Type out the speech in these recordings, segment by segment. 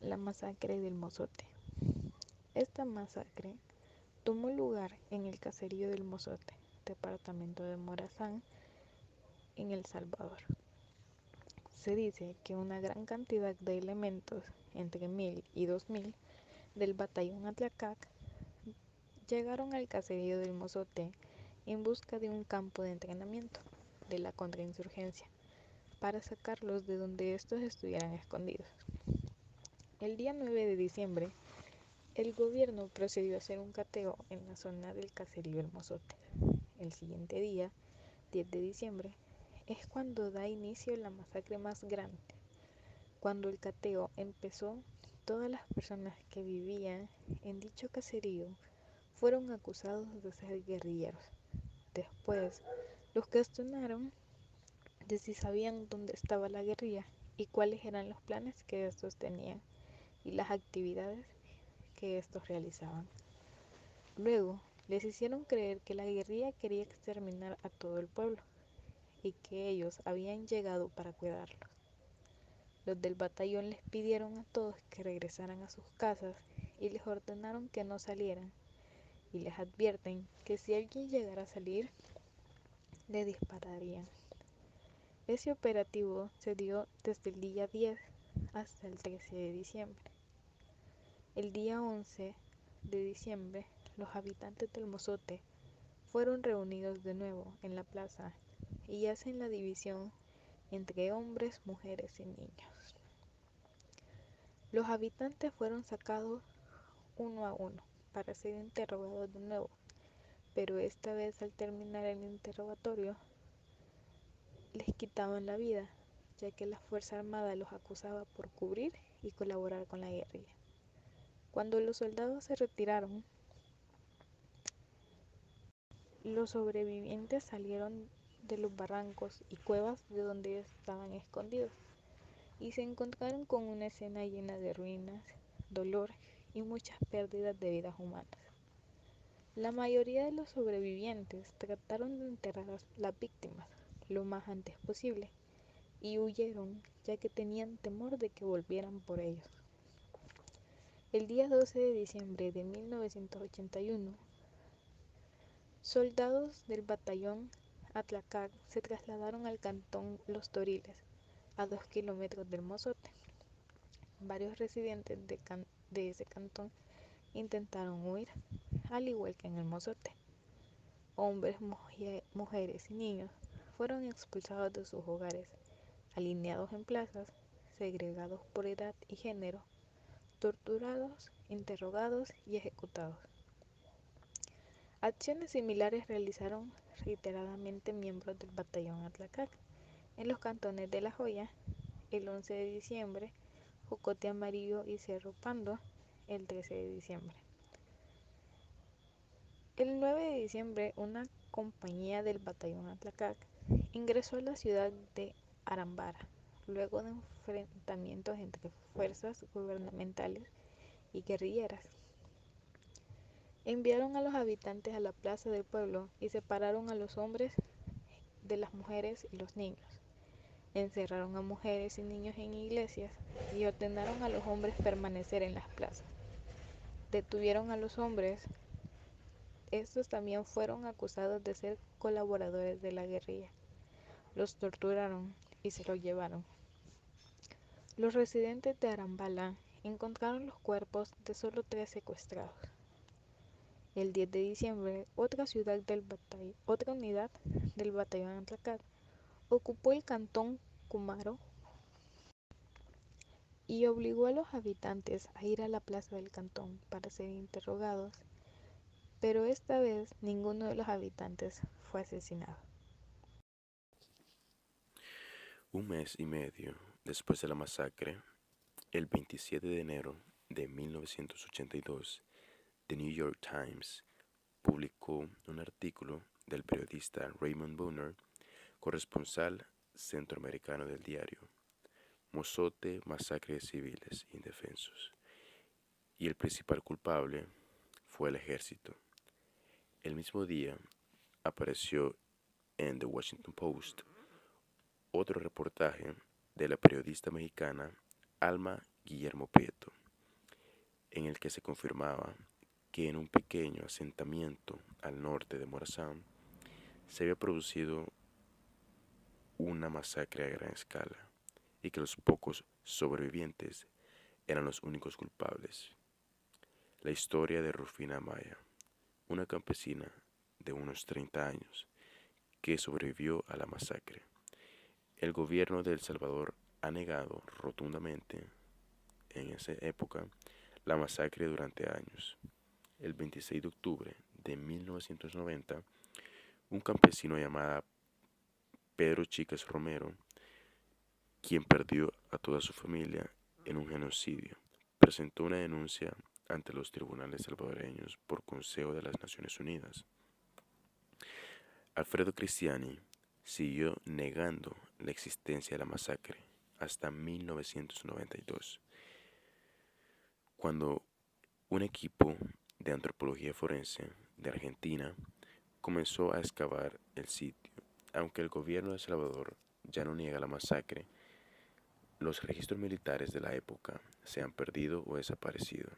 La masacre del Mozote. Esta masacre tomó lugar en el caserío del Mozote, departamento de Morazán, en El Salvador. Se dice que una gran cantidad de elementos, entre 1000 y 2000, del batallón Atlacac llegaron al caserío del Mozote en busca de un campo de entrenamiento de la contrainsurgencia para sacarlos de donde estos estuvieran escondidos. El día 9 de diciembre, el gobierno procedió a hacer un cateo en la zona del caserío El Mozote. El siguiente día, 10 de diciembre, es cuando da inicio la masacre más grande. Cuando el cateo empezó, todas las personas que vivían en dicho caserío fueron acusados de ser guerrilleros. Después, los cuestionaron de si sabían dónde estaba la guerrilla y cuáles eran los planes que estos tenían y las actividades que estos realizaban. Luego, les hicieron creer que la guerrilla quería exterminar a todo el pueblo y que ellos habían llegado para cuidarlos. Los del batallón les pidieron a todos que regresaran a sus casas y les ordenaron que no salieran y les advierten que si alguien llegara a salir, le dispararían. Ese operativo se dio desde el día 10 hasta el 13 de diciembre. El día 11 de diciembre, los habitantes del Mozote fueron reunidos de nuevo en la plaza y hacen la división entre hombres, mujeres y niños. Los habitantes fueron sacados uno a uno para ser interrogados de nuevo, pero esta vez al terminar el interrogatorio les quitaban la vida, ya que la Fuerza Armada los acusaba por cubrir y colaborar con la guerrilla. Cuando los soldados se retiraron, los sobrevivientes salieron de los barrancos y cuevas de donde estaban escondidos y se encontraron con una escena llena de ruinas, dolor y muchas pérdidas de vidas humanas. La mayoría de los sobrevivientes trataron de enterrar a las víctimas lo más antes posible y huyeron ya que tenían temor de que volvieran por ellos. El día 12 de diciembre de 1981, soldados del batallón Atlacac se trasladaron al cantón Los Toriles, a 2 kilómetros del Mozote. Varios residentes de ese cantón intentaron huir, al igual que en el Mozote. Hombres, mujeres y niños fueron expulsados de sus hogares, alineados en plazas, segregados por edad y género, torturados, interrogados y ejecutados. Acciones similares realizaron reiteradamente miembros del batallón Atlacac en los cantones de La Joya, el 11 de diciembre, Jocote Amarillo y Cerro Pando, el 13 de diciembre. El 9 de diciembre, una compañía del batallón Atlacac ingresó a la ciudad de Arambara, luego de enfrentamientos entre fuerzas gubernamentales y guerrilleras. Enviaron a los habitantes a la plaza del pueblo y separaron a los hombres de las mujeres y los niños. Encerraron a mujeres y niños en iglesias y ordenaron a los hombres permanecer en las plazas. Detuvieron a los hombres. Estos también fueron acusados de ser colaboradores de la guerrilla. Los torturaron y se los llevaron. Los residentes de Arambala encontraron los cuerpos de solo 3 secuestrados. El 10 de diciembre, otra unidad del batallón Atlacac ocupó el cantón Kumaro y obligó a los habitantes a ir a la plaza del cantón para ser interrogados, pero esta vez ninguno de los habitantes fue asesinado. Un mes y medio después de la masacre, el 27 de enero de 1982, The New York Times publicó un artículo del periodista Raymond Bunner, corresponsal centroamericano del diario Mozote, masacre de civiles indefensos, y el principal culpable fue el ejército. El mismo día apareció en The Washington Post otro reportaje de la periodista mexicana Alma Guillermo Prieto, en el que se confirmaba que en un pequeño asentamiento al norte de Morazán se había producido una masacre a gran escala y que los pocos sobrevivientes eran los únicos culpables. La historia de Rufina Amaya, una campesina de unos 30 años que sobrevivió a la masacre. El gobierno de El Salvador ha negado rotundamente en esa época la masacre durante años. El 26 de octubre de 1990, un campesino llamado Pedro Chicas Romero, quien perdió a toda su familia en un genocidio, presentó una denuncia ante los tribunales salvadoreños por consejo de las Naciones Unidas. Alfredo Cristiani siguió negando la existencia de la masacre hasta 1992, cuando un equipo de antropología forense de Argentina comenzó a excavar el sitio. Aunque el gobierno de El Salvador ya no niega la masacre, los registros militares de la época se han perdido o desaparecido,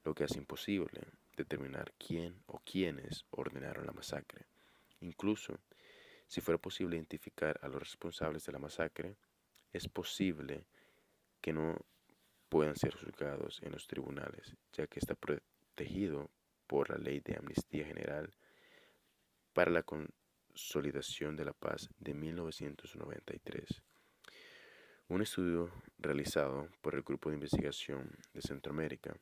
lo que hace imposible determinar quién o quiénes ordenaron la masacre. Incluso, si fuera posible identificar a los responsables de la masacre, es posible que no puedan ser juzgados en los tribunales, ya que está protegido por la Ley de Amnistía General para la Consolidación de la Paz de 1993. Un estudio realizado por el Grupo de Investigación de Centroamérica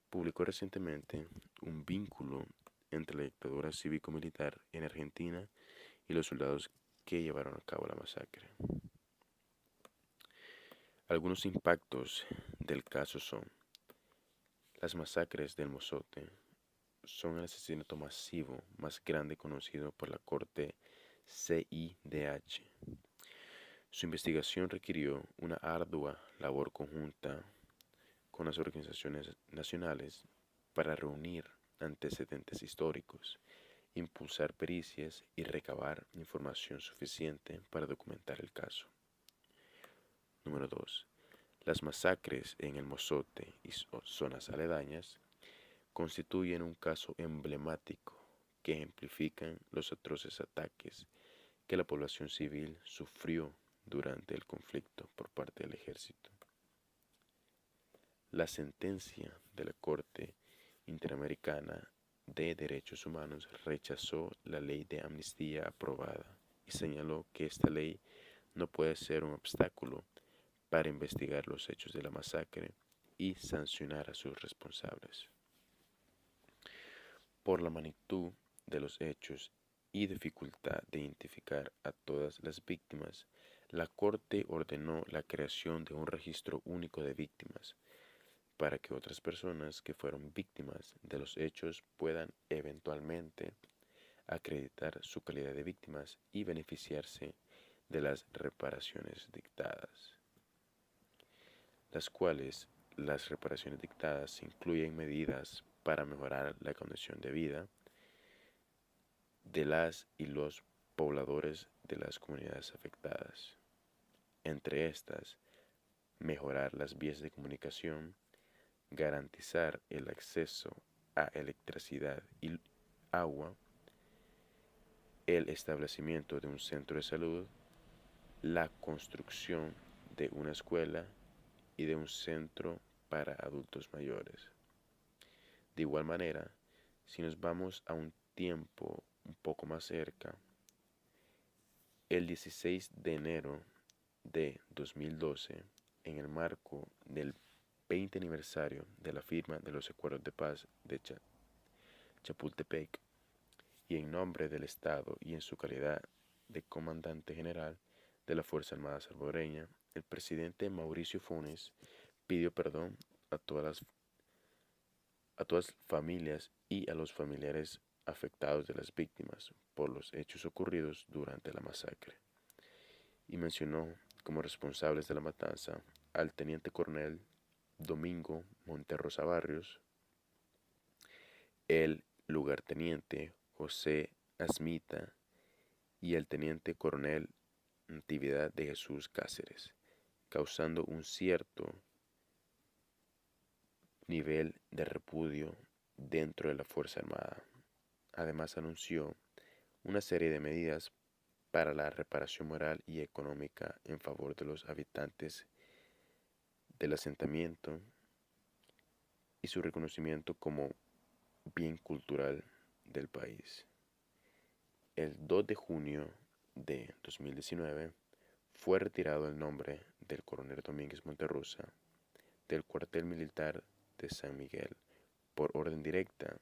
publicó recientemente un vínculo entre la dictadura cívico-militar en Argentina y los soldados que llevaron a cabo la masacre. Algunos impactos del caso son: las masacres del Mozote son el asesinato masivo más grande conocido por la Corte CIDH. Su investigación requirió una ardua labor conjunta con las organizaciones nacionales para reunir antecedentes históricos, impulsar pericias y recabar información suficiente para documentar el caso. Número 2. Las masacres en el Mozote y zonas aledañas constituyen un caso emblemático que ejemplifican los atroces ataques que la población civil sufrió durante el conflicto por parte del ejército. La sentencia de la Corte Interamericana de Derechos Humanos rechazó la ley de amnistía aprobada y señaló que esta ley no puede ser un obstáculo para investigar los hechos de la masacre y sancionar a sus responsables. Por la magnitud de los hechos y dificultad de identificar a todas las víctimas, la Corte ordenó la creación de un registro único de víctimas para que otras personas que fueron víctimas de los hechos puedan eventualmente acreditar su calidad de víctimas y beneficiarse de las reparaciones dictadas, las reparaciones dictadas incluyen medidas para mejorar la condición de vida de las y los pobladores de las comunidades afectadas. Entre estas, mejorar las vías de comunicación, garantizar el acceso a electricidad y agua, el establecimiento de un centro de salud, la construcción de una escuela y de un centro para adultos mayores. De igual manera, si nos vamos a un tiempo un poco más cerca, el 16 de enero de 2012, en el marco del 20 aniversario de la firma de los Acuerdos de Paz de Chapultepec, y en nombre del Estado y en su calidad de comandante general de la Fuerza Armada Salvadoreña, el presidente Mauricio Funes pidió perdón a todas las familias y a los familiares afectados de las víctimas por los hechos ocurridos durante la masacre, y mencionó como responsables de la matanza al teniente coronel Domingo Monterrosa Barrios, el lugarteniente José Asmita y el teniente coronel Natividad de Jesús Cáceres, causando un cierto nivel de repudio dentro de la Fuerza Armada. Además anunció una serie de medidas para la reparación moral y económica en favor de los habitantes del asentamiento y su reconocimiento como bien cultural del país. El 2 de junio de 2019 fue retirado el nombre del coronel Domínguez Monterrosa del cuartel militar de San Miguel por orden directa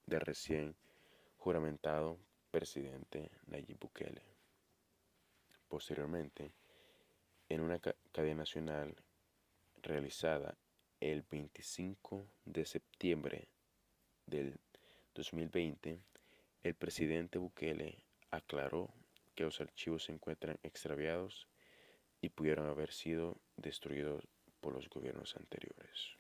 del recién juramentado presidente Nayib Bukele. Posteriormente, en una cadena nacional realizada el 25 de septiembre del 2020, el presidente Bukele aclaró que los archivos se encuentran extraviados y pudieron haber sido destruidos por los gobiernos anteriores.